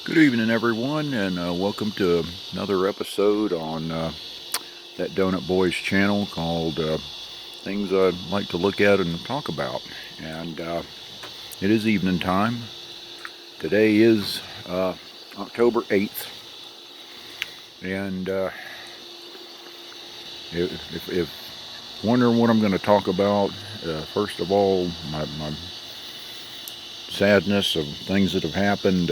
Good evening, everyone, and welcome to another episode on that Donut Boys channel called Things I'd Like to Look at and Talk About. And it is evening time. Today is October 8th, and if wondering what I'm going to talk about, first of all, my sadness of things that have happened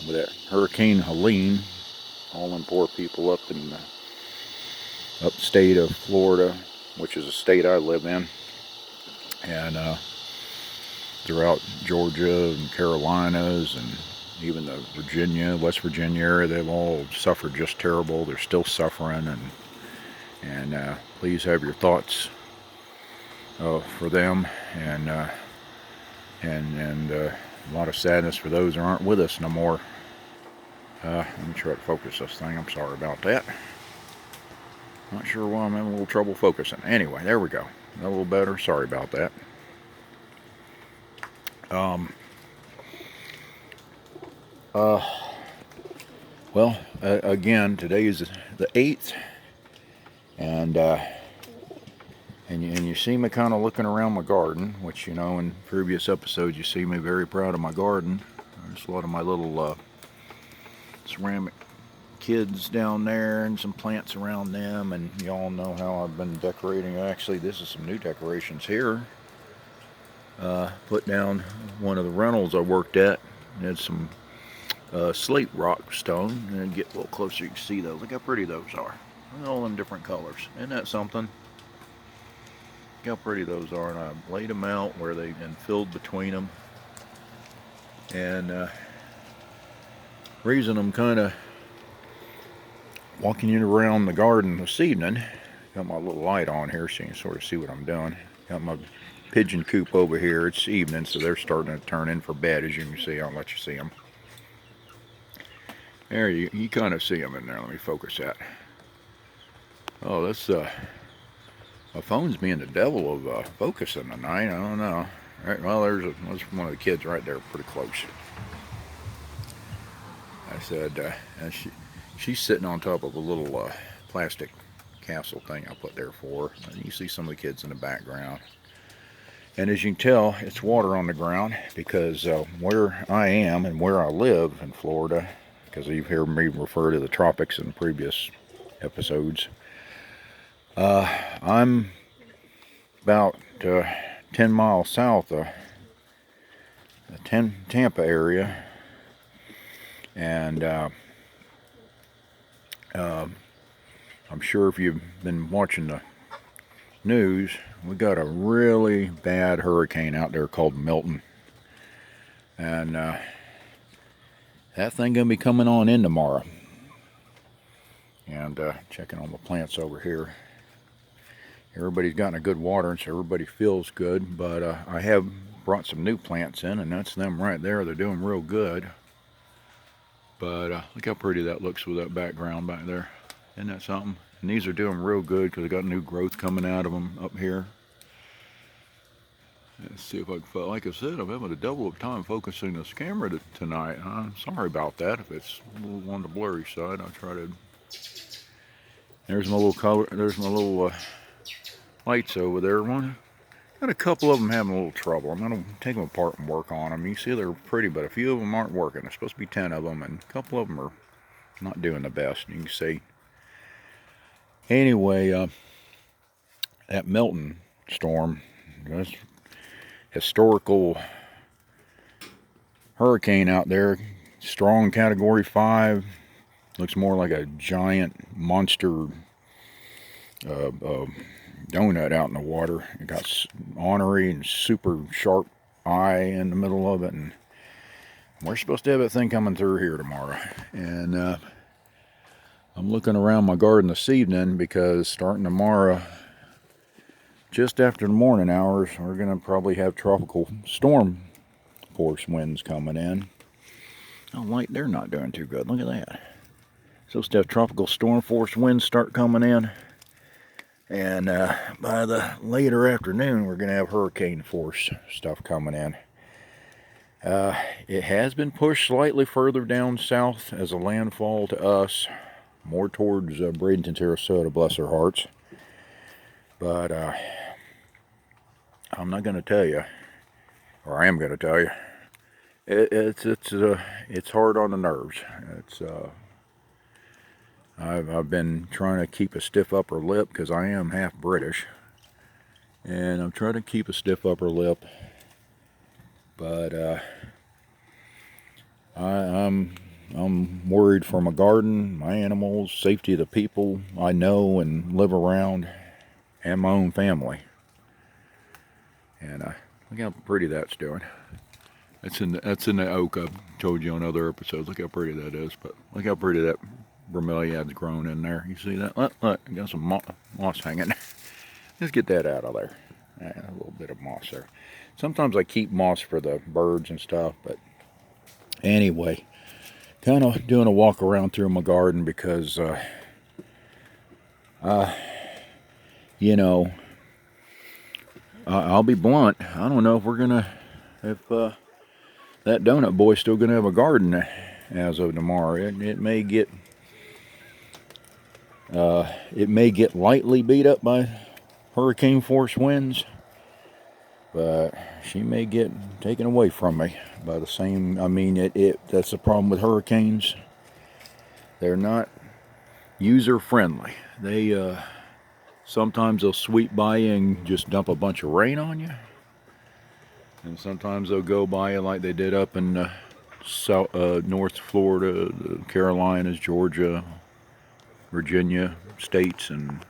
with that Hurricane Helene, hauling poor people up in upstate of Florida, which is a state I live in, and throughout Georgia and Carolinas and even the West Virginia area, they've all suffered just terrible. They're still suffering, and please have your thoughts for them, and a lot of sadness for those who aren't with us no more. Let me try to focus this thing. I'm sorry about that. Not sure why I'm having a little trouble focusing. Anyway, there we go. A little better. Sorry about that. Well, again, today is the 8th, and you see me kind of looking around my garden, which, you know, in previous episodes you see me very proud of my garden. There's a lot of my little ceramic kids down there and some plants around them, and y'all know how I've been decorating. Actually, this is some new decorations here. Put down one of the rentals I worked at. Had some slate rock stone, and get a little closer, you can see those. Look how pretty those are. All in different colors. Isn't that something? Look how pretty those are. And I laid them out where they and filled between them. And reason I'm kind of walking you around the garden this evening. Got my little light on here so you can sort of see what I'm doing. Got my pigeon coop over here. It's evening, so they're starting to turn in for bed, as you can see. I'll let you see them. There, you kind of see them in there. Let me focus that. Oh, that's my phone's being the devil of focusing tonight. I don't know. All right, well, there's one of the kids right there, pretty close. I said, and she's sitting on top of a little plastic castle thing I put there for her. And you see some of the kids in the background. And as you can tell, it's water on the ground because where I am and where I live in Florida, because you've heard me refer to the tropics in previous episodes, I'm about 10 miles south of the Tampa area, and I'm sure if you've been watching the news, we got a really bad hurricane out there called Milton, and that thing gonna be coming on in tomorrow. And checking on the plants over here. Everybody's gotten a good watering, so everybody feels good. But I have brought some new plants in, and that's them right there. They're doing real good. But look how pretty that looks with that background back there. Isn't that something? And these are doing real good because they got new growth coming out of them up here. Let's see if I can, like I said, I'm having a double of time focusing this camera tonight. I'm sorry about that. If it's a little on the blurry side, I'll try to. There's my little color. There's my little lights over there. Got a couple of them having a little trouble. I'm gonna take them apart and work on them. You see they're pretty, but a few of them aren't working. There's supposed to be 10 of them, and a couple of them are not doing the best. You can see. Anyway, that Milton storm, that's historical hurricane out there, strong Category 5. Looks more like a giant monster donut out in the water. It got ornery and super sharp eye in the middle of it, and we're supposed to have that thing coming through here tomorrow. And I'm looking around my garden this evening because starting tomorrow, just after the morning hours, we're going to probably have tropical storm force winds coming in. Oh, light, they're not doing too good. Look at that. Supposed to have tropical storm force winds start coming in. And by the later afternoon, we're going to have hurricane force stuff coming in. It has been pushed slightly further down south as a landfall to us, more towards Bradenton, Sarasota, bless their hearts. But I'm not going to tell you, or I am going to tell you, it's hard on the nerves. I've been trying to keep a stiff upper lip because I am half British, and I'm trying to keep a stiff upper lip. But I'm worried for my garden, my animals, safety of the people I know and live around, and my own family. And look how pretty that's doing. That's in the oak I've told you on other episodes. Look how pretty that is. But look how pretty that bromeliad's grown in there. You see that? Look, got some moss hanging. Let's get that out of there. A little bit of moss there. Sometimes I keep moss for the birds and stuff, but anyway, kind of doing a walk around through my garden because, you know, I'll be blunt. I don't know if that donut boy's still gonna have a garden as of tomorrow. It may get lightly beat up by hurricane force winds, but she may get taken away from me by the same. I mean, that's the problem with hurricanes. They're not user friendly. They sometimes they'll sweep by you and just dump a bunch of rain on you, and sometimes they'll go by you like they did up in North Florida, the Carolinas, Georgia, Virginia states, and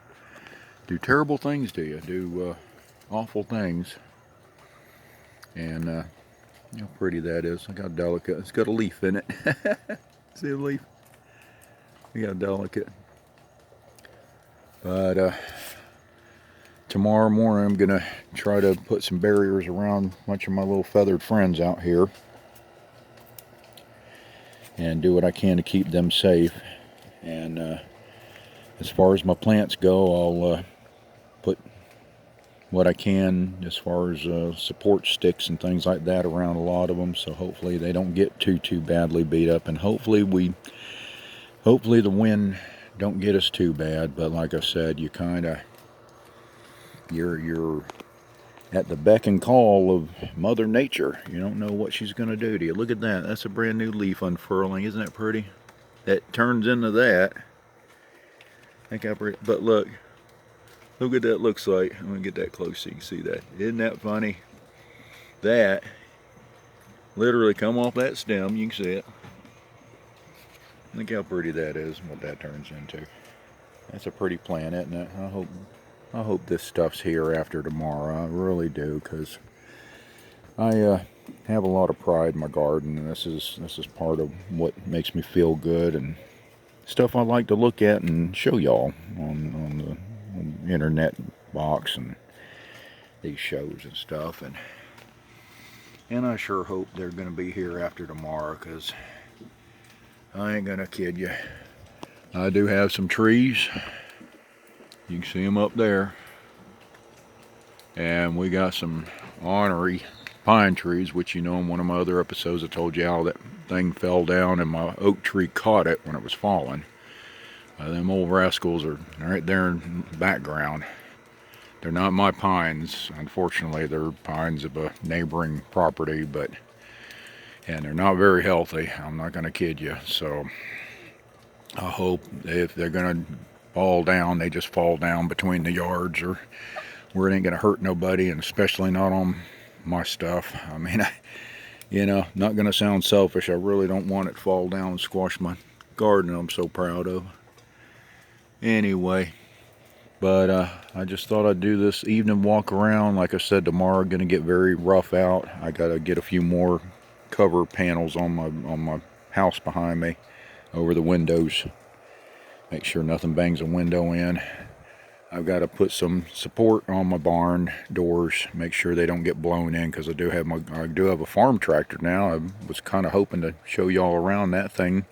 do terrible things to you, do awful things. And how pretty that is. Look how delicate. It's got a leaf in it. See the leaf? Look how delicate. But tomorrow morning I'm going to try to put some barriers around a bunch of my little feathered friends out here and do what I can to keep them safe. And as far as my plants go, I'll put what I can as far as support sticks and things like that around a lot of them, so hopefully they don't get too badly beat up, and hopefully the wind don't get us too bad. But like I said, you're at the beck and call of Mother Nature. You don't know what she's going to do to you. Look at that. That's a brand new leaf unfurling. Isn't that pretty? That turns into that. Think how pretty. But look what that looks like. I'm going to get that close so you can see that. Isn't that funny? That literally come off that stem. You can see it. Look how pretty that is and what that turns into. That's a pretty plant, isn't it? I hope this stuff's here after tomorrow. I really do, because I have a lot of pride in my garden, and this is part of what makes me feel good and stuff I like to look at and show y'all on the internet box and these shows and stuff. And I sure hope they're going to be here after tomorrow, because I ain't gonna kid you. I do have some trees. You can see them up there. And we got some ornery pine trees, which you know in one of my other episodes I told you how that thing fell down and my oak tree caught it when it was falling. Them old rascals are right there in the background. They're not my pines, unfortunately. They're pines of a neighboring property, and they're not very healthy. I'm not going to kid you. So I hope if they're going to fall down, they just fall down between the yards, or where it ain't going to hurt nobody, and especially not on my stuff. I mean, not going to sound selfish. I really don't want it to fall down and squash my garden I'm so proud of. Anyway, but I just thought I'd do this evening walk around. Like I said, tomorrow going to get very rough out. I got to get a few more cover panels on my house behind me over the windows. Make sure nothing bangs a window in. I've got to put some support on my barn doors. Make sure they don't get blown in, because I do have a farm tractor now. I was kind of hoping to show y'all around that thing.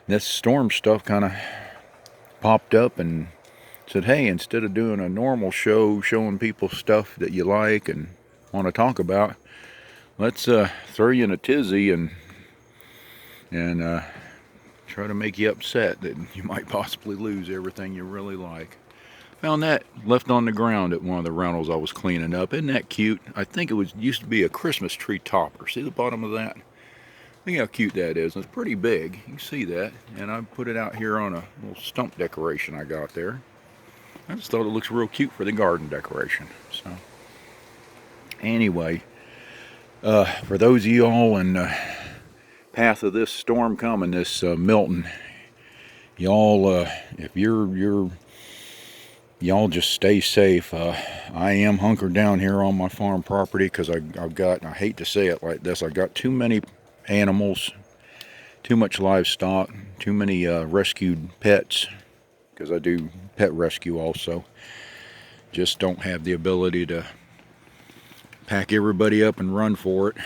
This storm stuff kind of popped up and said, hey, instead of doing a normal show showing people stuff that you like and want to talk about, let's throw you in a tizzy and try to make you upset that you might possibly lose everything you really like. Found that left on the ground at one of the rentals I was cleaning up. Isn't that cute? I think it used to be a Christmas tree topper. See the bottom of that? Look how cute that is. It's pretty big. You can see that. And I put it out here on a little stump decoration I got there. I just thought it looks real cute for the garden decoration. So anyway, for those of you all in the path of this storm coming, this Milton, y'all, if y'all just stay safe. I am hunkered down here on my farm property because I've got, I hate to say it like this, I've got too many animals, too much livestock, too many rescued pets, because I do pet rescue also. Just don't have the ability to pack everybody up and run for it.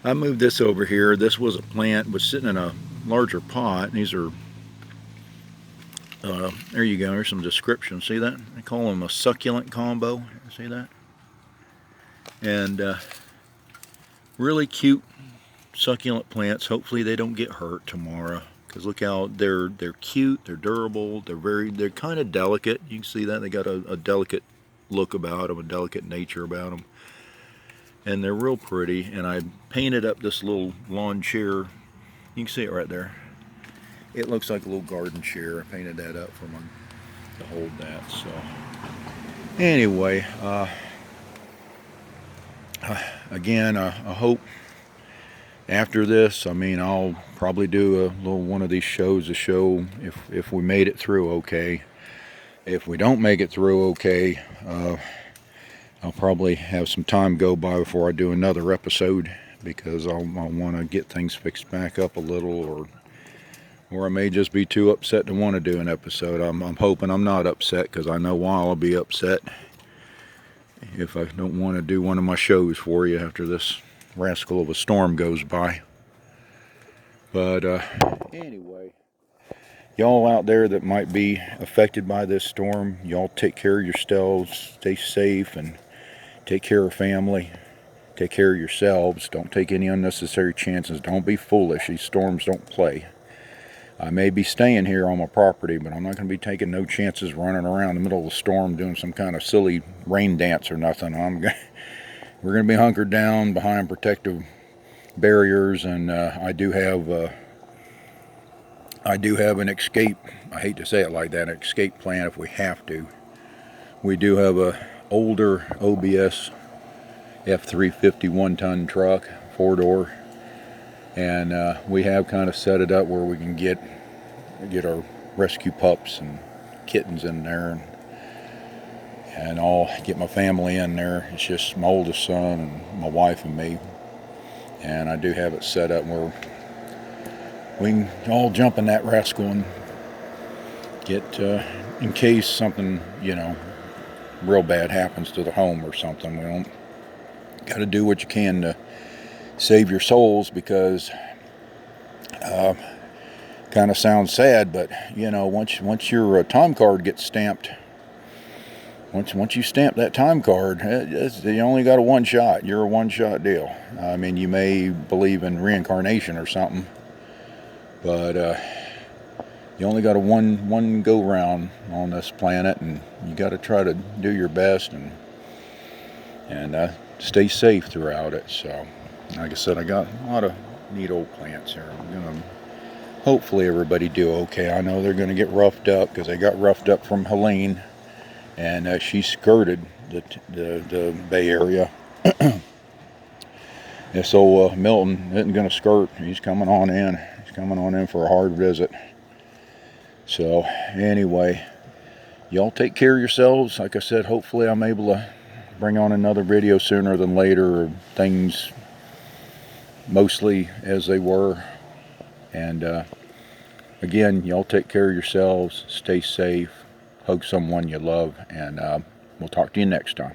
I moved this over here. This was a plant, was sitting in a larger pot. These are, there you go, there's some description. See that? I call them a succulent combo. See that? And really cute succulent plants. Hopefully they don't get hurt tomorrow, because look how they're cute, they're durable, they're kind of delicate. You can see that they got a delicate look about them, a delicate nature about them, and they're real pretty. And I painted up this little lawn chair. You can see it right there. It looks like a little garden chair. I painted that up for them to hold that. So anyway, again, I hope after this, I mean, I'll probably do a little one of these shows to show if we made it through okay. If we don't make it through okay, I'll probably have some time go by before I do another episode, because I'll want to get things fixed back up a little, or I may just be too upset to want to do an episode. I'm hoping I'm not upset, because I know why I'll be upset if I don't want to do one of my shows for you after this rascal of a storm goes by. But anyway, y'all out there that might be affected by this storm, y'all take care of yourselves, stay safe, and take care of family, take care of yourselves. Don't take any unnecessary chances. Don't be foolish. These storms don't play. I may be staying here on my property, but I'm not going to be taking no chances running around in the middle of the storm doing some kind of silly rain dance or nothing. We're going to be hunkered down behind protective barriers, and I do have an escape. I hate to say it like that, an escape plan if we have to. We do have a older OBS F350 1-ton truck, 4-door, and we have kind of set it up where we can get our rescue pups and kittens in there, and I'll get my family in there. It's just my oldest son and my wife and me, and I do have it set up where we can all jump in that rascal and get, in case something, real bad happens to the home or something. We don't got to do what you can to save your souls, because kind of sounds sad, but once your time card gets stamped, once you stamp that time card, you only got a one shot. You're a one-shot deal. I mean, you may believe in reincarnation or something, but you only got a one go round on this planet, and you got to try to do your best and stay safe throughout it. So, like I said, I got a lot of neat old plants here. I'm gonna hopefully everybody do okay. I know they're gonna get roughed up, because they got roughed up from Helene, and she skirted the Bay Area. And so Milton isn't gonna skirt. He's coming on in. He's coming on in for a hard visit. So anyway, y'all take care of yourselves. Like I said, hopefully I'm able to bring on another video sooner than later, or things mostly as they were. And again, y'all take care of yourselves, stay safe, hug someone you love, and we'll talk to you next time.